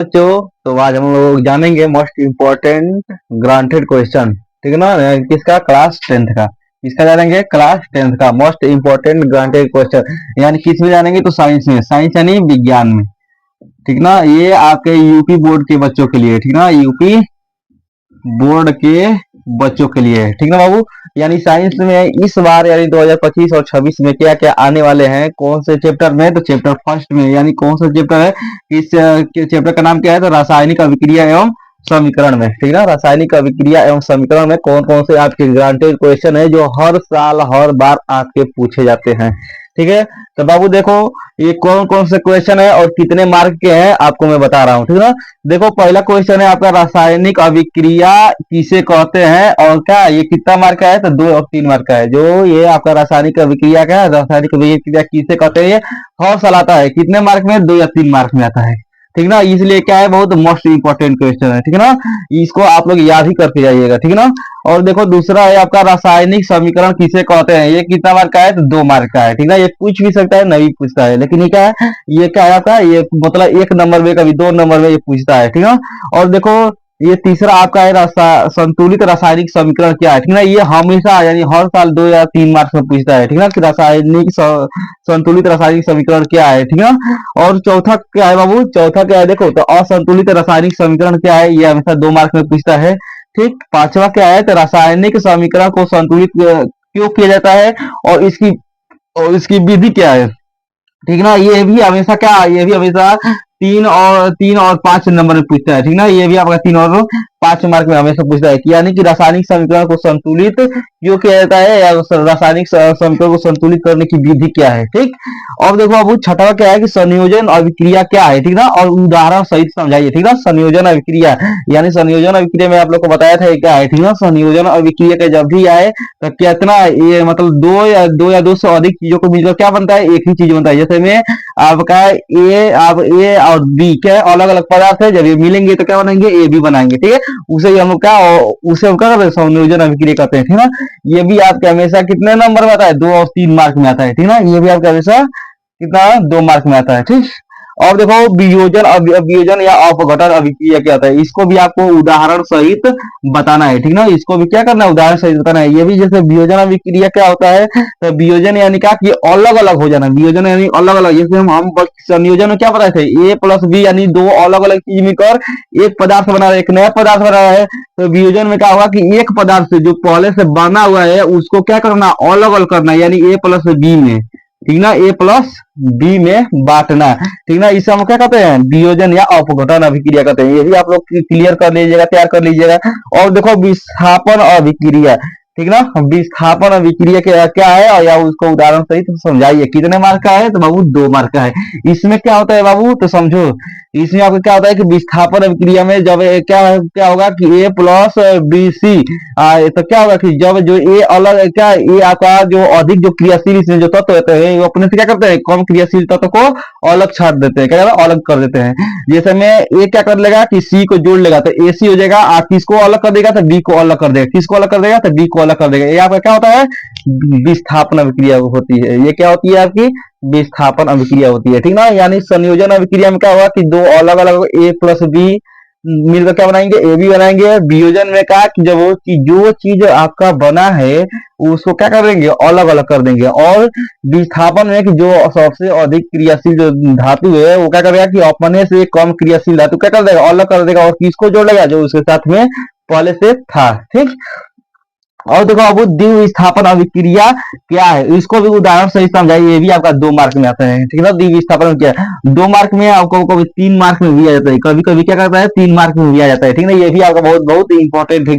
बच्चों, तो आज हम लोग जानेंगे मोस्ट इम्पोर्टेंट ग्रांटेड क्वेश्चन। ठीक है ना? किसका? क्लास 10th का। किसका जानेंगे? क्लास 10th का मोस्ट इम्पोर्टेंट ग्रांटेड क्वेश्चन। यानी किस में जानेंगे? तो साइंस में, साइंस यानी विज्ञान में। ठीक ना? ये आपके यूपी बोर्ड के बच्चों के लिए, ठीक ना, यूपी बोर्ड के बच्चों के लिए, ठीक ना बाबू। यानी साइंस में इस बार यानी 2025 और 26 में क्या क्या आने वाले हैं, कौन से चैप्टर में? तो चैप्टर फर्स्ट में, यानी कौन सा चैप्टर है? इस चैप्टर का नाम क्या है? तो रासायनिक अभिक्रिया एवं समीकरण में, ठीक ना, रासायनिक अभिक्रिया एवं समीकरण में कौन कौन से आपके ग्रांटेड क्वेश्चन है जो हर साल हर बार आपके पूछे जाते हैं। ठीक है, तो बाबू देखो ये कौन कौन से क्वेश्चन है और कितने मार्क के हैं आपको मैं बता रहा हूँ। ठीक ना? देखो पहला क्वेश्चन है आपका, रासायनिक अभिक्रिया किसे कहते हैं और क्या ये कितना मार्क का है? तो 2 और 3 मार्क का है। जो ये आपका रासायनिक अभिक्रिया का है, रासायनिक अभिक्रिया किसे कहते हैं, ये हर साल आता है। कितने मार्क में? 2 या 3 मार्क में आता है। ठीक ना? इसलिए क्या है, बहुत मोस्ट इंपॉर्टेंट क्वेश्चन है। ठीक है ना? इसको आप लोग याद ही करके जाइएगा। ठीक है ना? और देखो दूसरा है आपका, रासायनिक समीकरण किसे कहते हैं। ये कितना मार्क का है? तो 2 मार्क का है। ठीक ना? ये पूछ भी सकता है, नहीं पूछता है, लेकिन ये क्या है, ये क्या है आपका, ये मतलब 1 नंबर में, कभी 2 नंबर में ये पूछता है। ठीक है? और देखो ये तीसरा आपका है, संतुलित रासायनिक समीकरण क्या है। ठीक ना? ये हमेशा यानी हर साल 2 या 3 मार्क्स में पूछता है। ठीक ना? कि रासायनिक संतुलित रासायनिक समीकरण क्या है। ठीक है? और चौथा क्या है बाबू? चौथा क्या है देखो, तो असंतुलित रासायनिक समीकरण क्या है, ये हमेशा 2 मार्क में पूछता है। ठीक, पांचवा क्या है, तो रासायनिक समीकरण को संतुलित क्यों किया जाता है और इसकी विधि क्या है। ठीक ना? ये भी हमेशा क्या, ये भी हमेशा 3 और 5 नंबर में पूछता है। ठीक ना? ये भी आपका 3 और 5 मार्क में हमेशा पूछता है कि यानी कि रासायनिक समीकरण को संतुलित क्यों किया जाता है, या रासायनिक समीकरण को संतुलित करने की विधि क्या है। ठीक, और देखो अब छठवा क्या है कि संयोजन अभिक्रिया क्या है। ठीक ना? और उदाहरण सहित समझाइए। ठीक ना? संयोजन अभिक्रिया, यानी संयोजन अभिक्रिया में आप लोग को बताया था क्या है। ठीक ना? संयोजन अभिक्रिया का जब भी आए तो कितना, ये मतलब 2 से अधिक चीजों को मिलकर क्या बनता है, एक ही चीज बनता है। जैसे में आपका ए और बी क्या अलग अलग पदार्थ है, जब ये मिलेंगे तो क्या बनाएंगे, ए बी बनाएंगे। ठीक है, उसे ही हम लोग क्या, उसे हम क्या करते हैं, संयोजन अभिक्रिया कहते हैं। ठीक है ना? ये भी आपके हमेशा कितने नंबर में आता है? 2 और 3 मार्क में आता है। ठीक है ना? ये भी आपके हमेशा कितना, 2 मार्क में आता है। ठीक, और देखो वियोजन वियोजन या अपघटन अभिक्रिया क्या होता है, इसको भी आपको उदाहरण सहित बताना है। ठीक ना? इसको भी क्या करना है, उदाहरण सहित बताना है। ये भी जैसे वियोजन अभिक्रिया क्या होता है, तो वियोजन यानी क्या कि अलग अलग हो जाना, वियोजन यानी अलग अलग। जैसे हम संयोजन में क्या बताए थे, ए प्लस बी यानी 2 अलग अलग चीज मिलकर एक पदार्थ बना रहा है, एक नया पदार्थ बना रहा है। तो वियोजन में क्या होगा कि एक पदार्थ से जो पहले से बना हुआ है उसको क्या करना, अलग अलग करना, यानी ए प्लस बी में, ठीक ना, ए प्लस बी में बांटना। ठीक ना? इसे हम क्या कहते हैं, वियोजन या अपघटन अभिक्रिया कहते हैं। ये भी आप लोग क्लियर कर लीजिएगा, तैयार कर लीजिएगा। और देखो विस्थापन अभिक्रिया, ठीक ना, विस्थापन अभिक्रिया क्या है, और या उसको उदाहरण सहित तो समझाइए। कितने मार्क का है, तो बाबू 2 मार्क का है। इसमें क्या होता है बाबू, तो समझो। इसमें आपको क्या होता है कि विस्थापन अभिक्रिया में जब क्या क्या होगा कि ए प्लस बी सी, तो क्या होगा कि जब जो ए अलग क्या, ये आपका जो अधिक जो क्रियाशील इसमें जो तत्व होते हैं वो अपने से क्या करते हैं, कम क्रियाशील तत्व को अलग छाट देते हैं, क्या कहते हैं, अलग कर देते हैं। जैसे में ए क्या कर लेगा कि सी को जोड़ लेगा तो ए सी हो जाएगा, आप किसको अलग कर देगा, तो डी को अलग कर देगा, किसको अलग कर देगा, तो डी को अलग कर देगा। ये आपका क्या होता है, विस्थापन अभिक्रिया होती है। ये क्या होती है आपकी, विस्थापन अभिक्रिया होती है। ठीक ना? यानी संयोजन अभिक्रिया में क्या होगा कि 2 अलग अलग ए प्लस बी मिलकर क्या बनाएंगे, ए बी बनाएंगे। वियोजन में कहा कि जब वो जो चीज आपका बना है उसको क्या कर देंगे, अलग अलग कर देंगे। और विस्थापन में कि जो सबसे अधिक क्रियाशील जो धातु है वो क्या करेगा कि अपने से कम क्रियाशील धातु क्या कर देगा, अलग कर देगा, और किसको जोड़ लेगा, जो उसके साथ में पहले से था। ठीक, और देखो अब द्विव विस्थापन अभिक्रिया क्या है, इसको भी उदाहरण सहित समझाइए। ये भी आपका 2 मार्क में आता है। ठीक है ना? द्विव विस्थापन क्या है, 2 मार्क में, आपको कभी 3 मार्क में भी आ जाता है, कभी कभी क्या करता है 3 मार्क में भी आ जाता है। ठीक है ना? ये भी आपका बहुत बहुत इंपॉर्टेंट है।